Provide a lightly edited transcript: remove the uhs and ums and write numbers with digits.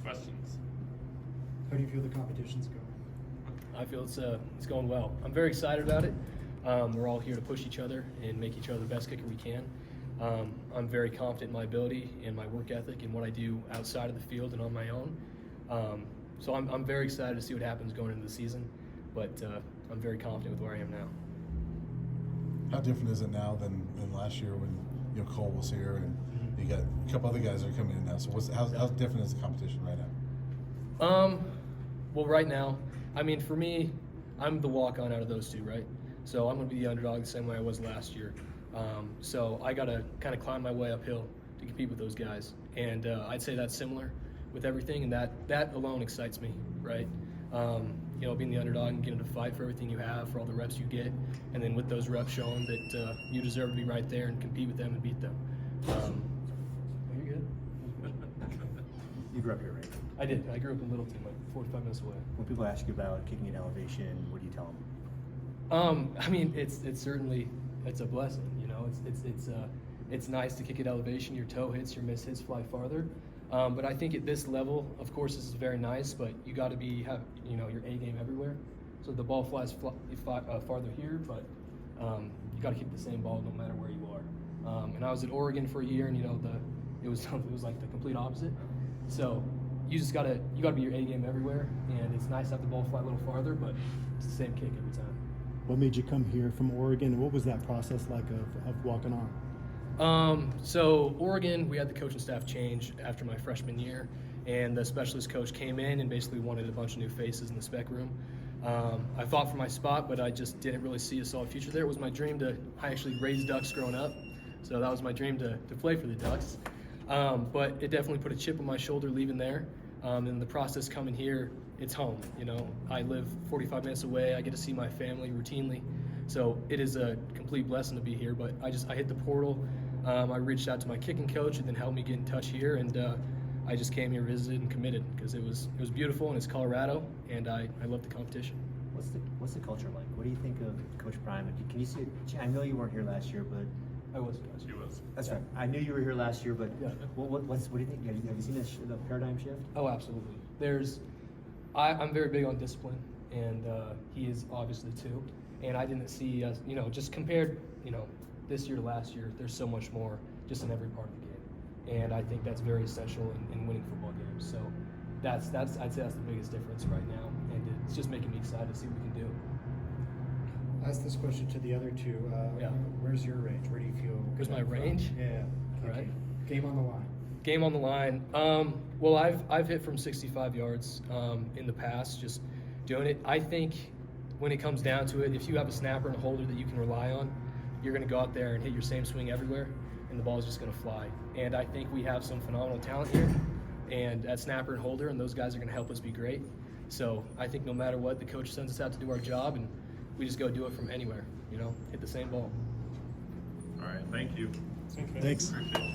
questions. How do you feel the competition's going? I feel it's going well. I'm very excited about it. We're all here to push each other and make each other the best kicker we can. I'm very confident in my ability and my work ethic and what I do outside of the field and on my own. So I'm very excited to see what happens going into the season, but I'm very confident with where I am now. How different is it now than last year when Cole was here and you got a couple other guys that are coming in now? So how different is the competition right now? Well, right now, I mean, for me, I'm the walk-on out of those two, right? So I'm going to be the underdog the same way I was last year. So I got to kind of climb my way uphill to compete with those guys. And I'd say that's similar with everything, and that alone excites me, right? Being the underdog and getting to fight for everything you have, for all the reps you get, and then with those reps showing that you deserve to be right there and compete with them and beat them. You're good. You grew up here, right? I did. I grew up in Littleton, like 45 minutes away. When people ask you about kicking in elevation, what do you tell them? I mean, it's certainly a blessing. It's nice to kick at elevation. Your toe hits, your miss hits fly farther. But I think at this level, of course, this is very nice. But you got to have your A game everywhere. So the ball flies farther here, but you got to kick the same ball no matter where you are. And I was at Oregon for a year, and it was like the complete opposite. So you gotta be your A game everywhere, and it's nice to have the ball fly a little farther, but it's the same kick every time. What made you come here from Oregon? What was that process like of walking on? So Oregon, we had the coaching staff change after my freshman year, and the specialist coach came in and basically wanted a bunch of new faces in the spec room. I fought for my spot, but I just didn't really see a solid future there. It was my dream I actually raised Ducks growing up, so that was my dream to play for the Ducks. But it definitely put a chip on my shoulder leaving there. And the process coming here, it's home. I live 45 minutes away. I get to see my family routinely. So it is a complete blessing to be here. But I hit the portal. I reached out to my kicking coach, and then helped me get in touch here. And I just came here, visited, and committed because it was beautiful, and it's Colorado, and I love the competition. What's the culture like? What do you think of Coach Prime? Can you see it? I know you weren't here last year, but I was. She was. that's right. I knew you were here last year, but Yeah. what do you think? Have you seen the paradigm shift? Oh, absolutely. I'm very big on discipline, and he is obviously too. And I didn't see us, just compared, this year to last year, there's so much more just in every part of the game. And I think that's very essential in winning football games. So I'd say that's the biggest difference right now, and it's just making me excited to see what we can do. Ask this question to the other two. Yeah. Where's your range? Where do you feel? Where's my range? Yeah. All right. Game on the line. Game on the line. Well, I've hit from 65 yards in the past, just doing it. I think when it comes down to it, if you have a snapper and a holder that you can rely on, you're going to go out there and hit your same swing everywhere, and the ball is just going to fly. And I think we have some phenomenal talent here, and at snapper and holder, and those guys are going to help us be great. So I think no matter what, the coach sends us out to do our job, and we just go do it from anywhere, hit the same ball. All right, thank you. Thanks. Appreciate it.